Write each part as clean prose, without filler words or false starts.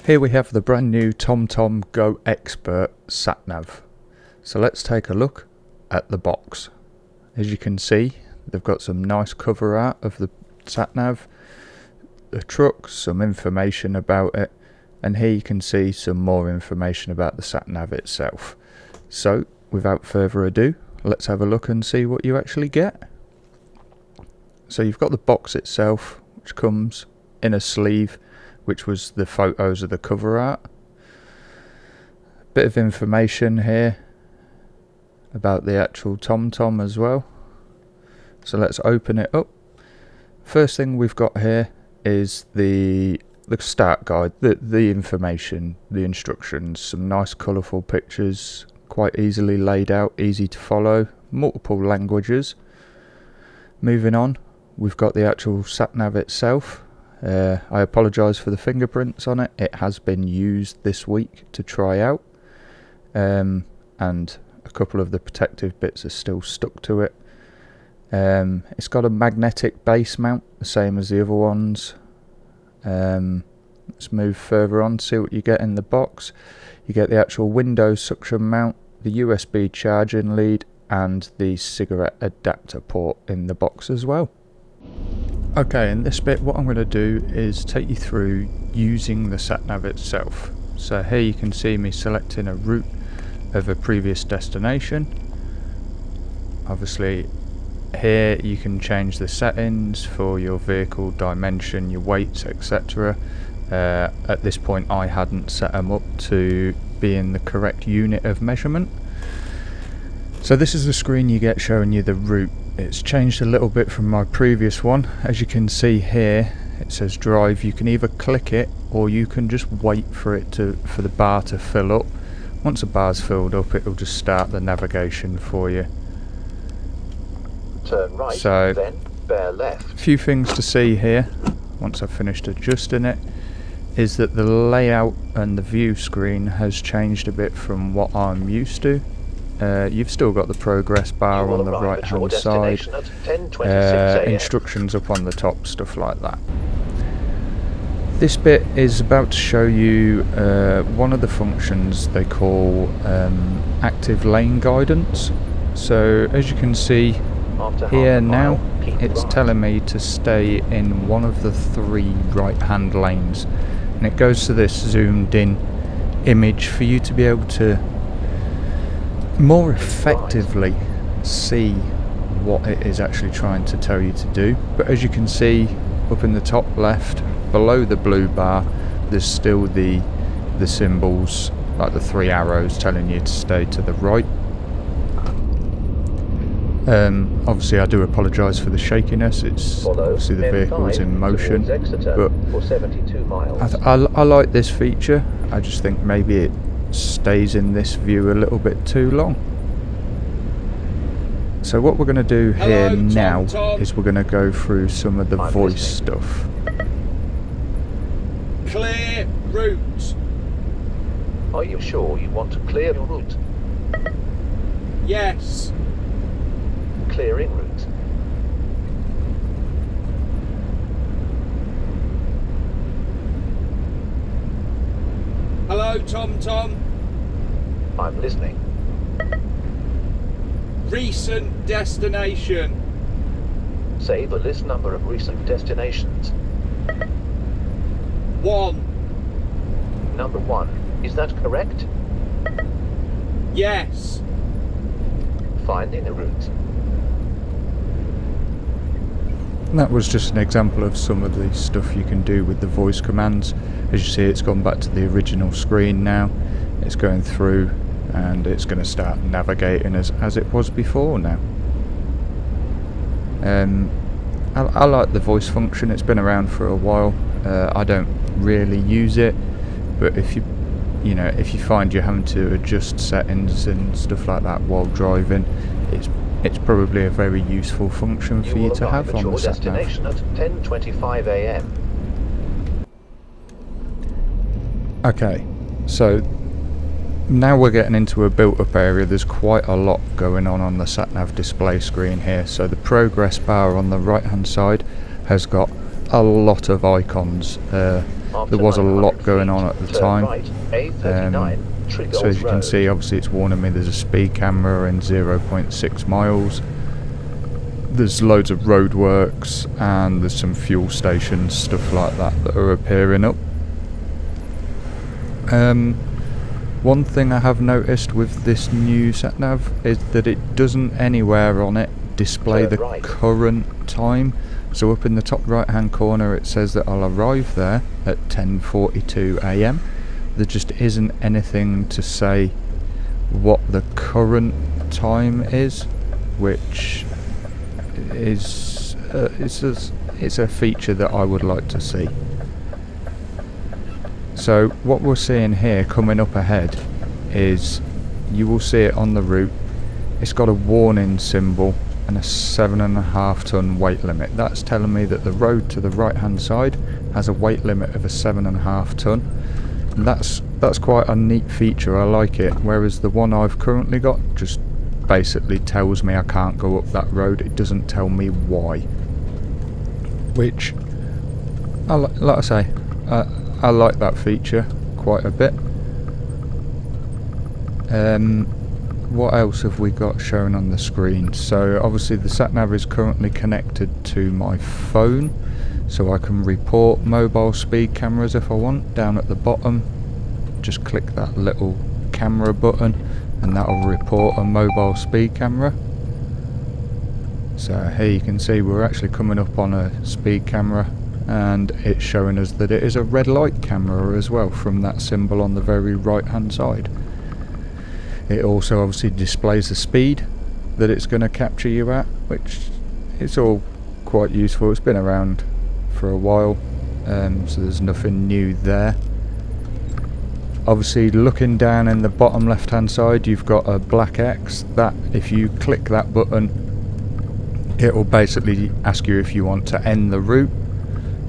Here we have the brand new TomTom Go Expert satnav. So let's take a look at the box. As you can see, they've got some nice cover art of the satnav, the truck, some information about it, and here you can see some more information about the satnav itself. So without further ado, let's have a look and see what you actually get. So you've got the box itself, which comes in a sleeve, which was the photos of the cover art. Bit of information here about the actual TomTom as well. So let's open it up. First thing we've got here is the start guide, the information, the instructions, some nice colourful pictures, quite easily laid out, easy to follow, multiple languages. Moving on, we've got the actual satnav itself. I apologise for the fingerprints on it. It has been used this week to try out, and a couple of the protective bits are still stuck to it. It's got a magnetic base mount, the same as the other ones. Let's move further on, see what you get in the box. You get the actual Windows suction mount, the USB charging lead, and the cigarette adapter port in the box as well. Okay, in this bit what I'm going to do is take you through using the satnav itself. So here you can see me selecting a route of a previous destination. Obviously here you can change the settings for your vehicle dimension, your weights, etc. At this point I hadn't set them up to be in the correct unit of measurement. So this is the screen you get showing you the route. It's changed a little bit from my previous one. As you can see here, it says drive. You can either click it or you can just wait for the bar to fill up. Once the bar's filled up, it'll just start the navigation for you. Turn right, so then bear left. A few things to see here once I've finished adjusting it is that the layout and the view screen has changed a bit from what I'm used to. You've still got the progress bar on the right hand side, instructions up on the top, stuff like that. This bit is about to show you one of the functions they call active lane guidance. So as you can see here now, it's telling me to stay in one of the 3 right hand lanes, and it goes to this zoomed in image for you to be able to more effectively see what it is actually trying to tell you to do. But as you can see up in the top left below the blue bar, there's still the symbols, like the 3 arrows telling you to stay to the right. Obviously I do apologise for the shakiness, it's obviously the vehicle's in motion, but I like this feature. I just think maybe it stays in this view a little bit too long. So what we're going to do here now is we're going to go through some of the voice stuff. Clear route. Are you sure you want to clear your route? Yes. Clearing route. Hello, TomTom. I'm listening. Recent destination. Say the list number of recent destinations. 1. Number 1. Is that correct? Yes. Finding a route. That was just an example of some of the stuff you can do with the voice commands. As you see, it's gone back to the original screen now. It's going through and it's going to start navigating as it was before now. I like the voice function. It's been around for a while. I don't really use it, but if you find you're having to adjust settings and stuff like that while driving, it's probably a very useful function for you to have on the destination at 10:25 a.m. Okay, so now we're getting into a built-up area. There's quite a lot going on the satnav display screen here. So the progress bar on the right hand side has got a lot of icons. After there was a 900 lot going on feet, at the turn time. right, A39, Triggles So as you can Road. see, obviously it's warning me there's a speed camera in 0.6 miles. There's loads of roadworks and there's some fuel stations, stuff like that are appearing up. One thing I have noticed with this new satnav is that it doesn't anywhere on it display Turn the right. current time. So up in the top right hand corner it says that I'll arrive there at 10:42 AM. There just isn't anything to say what the current time is, which is it's a feature that I would like to see. So what we're seeing here coming up ahead is, you will see it on the route, it's got a warning symbol and a 7.5 ton weight limit. That's telling me that the road to the right hand side has a weight limit of a 7.5 ton. And that's quite a neat feature, I like it, whereas the one I've currently got just basically tells me I can't go up that road. It doesn't tell me why, which like I say, I like that feature quite a bit. What else have we got shown on the screen? So obviously the satnav is currently connected to my phone, so I can report mobile speed cameras if I want. Down at the bottom, just click that little camera button and that will report a mobile speed camera. So here you can see we're actually coming up on a speed camera, and it's showing us that it is a red light camera as well from that symbol on the very right hand side. It also obviously displays the speed that it's going to capture you at, which is all quite useful. It's been around for a while, so there's nothing new there. Obviously looking down in the bottom left hand side you've got a black X, that if you click that button it will basically ask you if you want to end the route.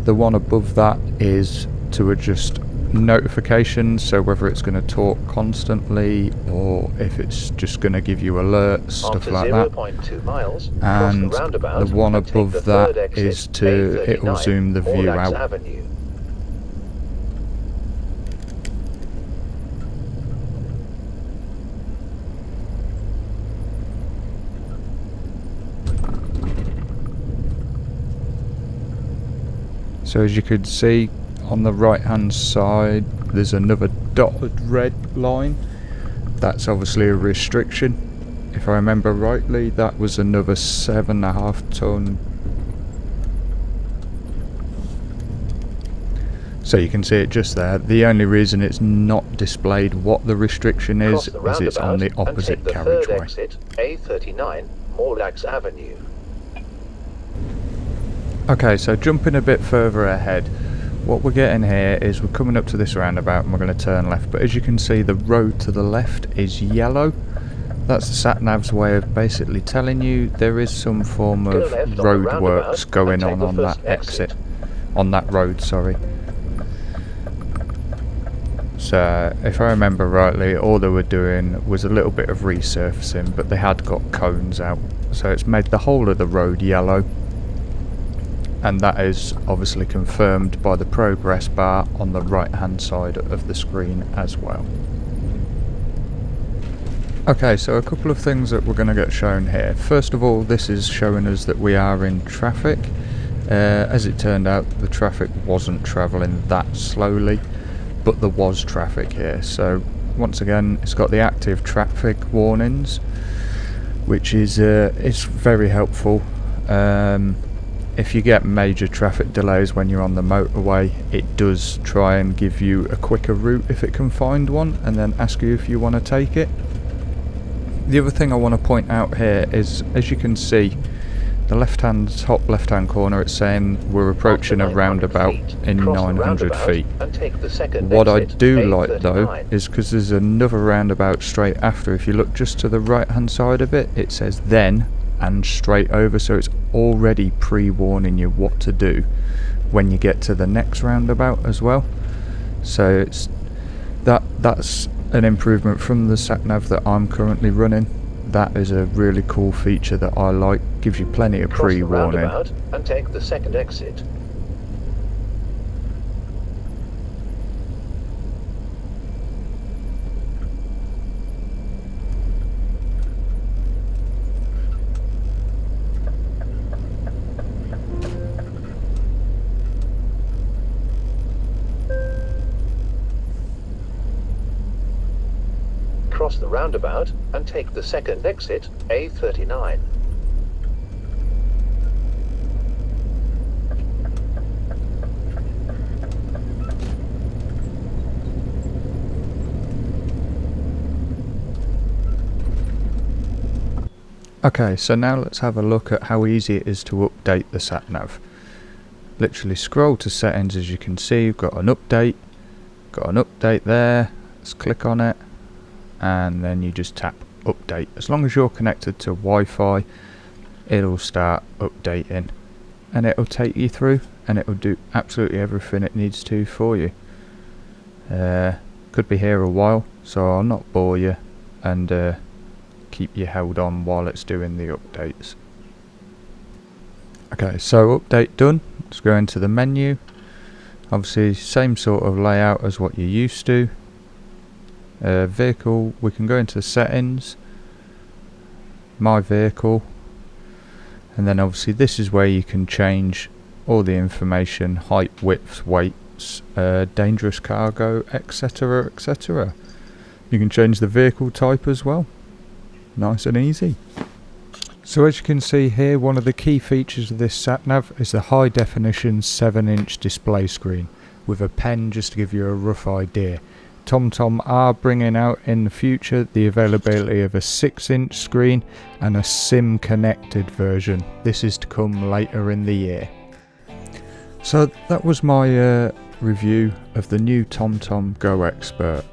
The one above that is to adjust notifications, so whether it's going to talk constantly or if it's just going to give you alerts, stuff After like that. 0.2 miles, And cross the roundabout the one and take above the that third exit, is to, it will A39, zoom the view Morlax out. Avenue. So as you could see on the right hand side there's another dotted red line. That's obviously a restriction. If I remember rightly, that was another 7.5 ton. So you can see it just there. The only reason it's not displayed what the restriction is it's on the opposite carriageway. Third exit, A39, Morlax Avenue. Okay, so jumping a bit further ahead, what we're getting here is we're coming up to this roundabout and we're going to turn left, but as you can see the road to the left is yellow. That's the sat-nav's way of basically telling you there is some form of road works going on that exit, on that road, sorry. So if I remember rightly, all they were doing was a little bit of resurfacing, but they had got cones out, so it's made the whole of the road yellow. And that is obviously confirmed by the progress bar on the right hand side of the screen as well. Okay, so a couple of things that we're going to get shown here. First of all, this is showing us that we are in traffic. As it turned out, the traffic wasn't travelling that slowly, but there was traffic here. So once again, it's got the active traffic warnings, which is it's very helpful. If you get major traffic delays when you're on the motorway, it does try and give you a quicker route if it can find one, and then ask you if you want to take it. The other thing I want to point out here is, as you can see, the top left hand corner, it's saying we're approaching a roundabout in 900 feet. What I do like though is because there's another roundabout straight after. If you look just to the right hand side of it, it says then and straight over, so it's already pre-warning you what to do when you get to the next roundabout as well. So it's that's an improvement from the satnav that I'm currently running. That is a really cool feature that I like. Gives you plenty of pre-warning. And take the second exit. cross the roundabout and take the second exit, A39. Okay, so now let's have a look at how easy it is to update the satnav. Literally scroll to settings. As you can see, you've got an update there. Let's click on it and then you just tap update. As long as you're connected to Wi-Fi, it'll start updating and it'll take you through and it'll do absolutely everything it needs to for you. Could be here a while, so I'll not bore you and keep you held on while it's doing the updates. Okay, so update done. Let's go into the menu. Obviously same sort of layout as what you're used to. Vehicle, we can go into settings, my vehicle, and then obviously this is where you can change all the information: height, width, weights, dangerous cargo, etc, etc. You can change the vehicle type as well. Nice and easy. So as you can see here, one of the key features of this satnav is the high definition 7-inch display screen with a pen, just to give you a rough idea. TomTom are bringing out in the future the availability of a 6-inch screen and a SIM connected version. This is to come later in the year. So that was my review of the new TomTom Go Expert.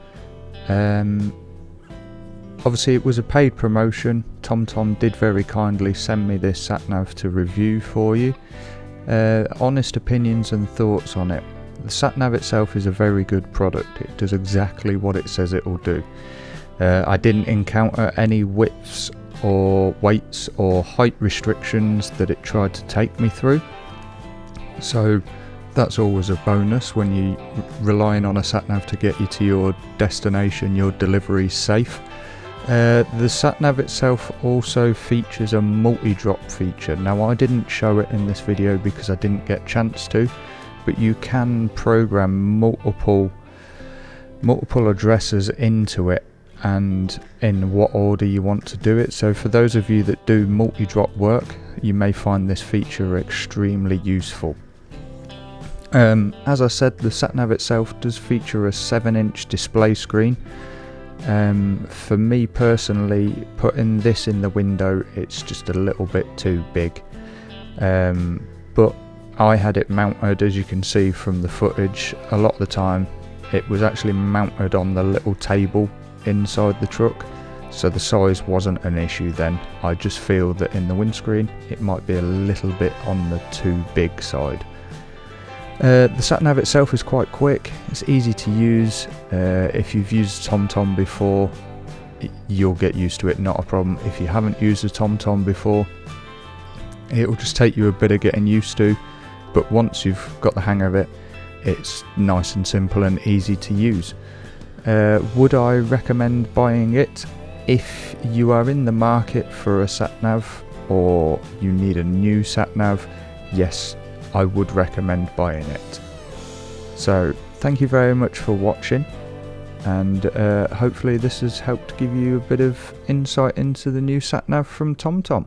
Obviously it was a paid promotion. TomTom did very kindly send me this satnav to review for you. Honest opinions and thoughts on it. The satnav itself is a very good product. It does exactly what it says it will do. I didn't encounter any widths or weights or height restrictions that it tried to take me through. So that's always a bonus when you're relying on a satnav to get you to your destination, your delivery safe. The satnav itself also features a multi-drop feature. Now I didn't show it in this video because I didn't get a chance to, but you can program multiple addresses into it and in what order you want to do it. So for those of you that do multi-drop work, you may find this feature extremely useful. As I said, the satnav itself does feature a 7-inch display screen. For me personally, putting this in the window, it's just a little bit too big, but I had it mounted, as you can see from the footage. A lot of the time it was actually mounted on the little table inside the truck, so the size wasn't an issue then. I just feel that in the windscreen it might be a little bit on the too big side. The satnav itself is quite quick, it's easy to use. If you've used TomTom before, you'll get used to it, not a problem. If you haven't used a TomTom before, it will just take you a bit of getting used to, but once you've got the hang of it, it's nice and simple and easy to use. Would I recommend buying it? If you are in the market for a satnav or you need a new satnav, yes, I would recommend buying it. So thank you very much for watching, and hopefully this has helped give you a bit of insight into the new satnav from TomTom.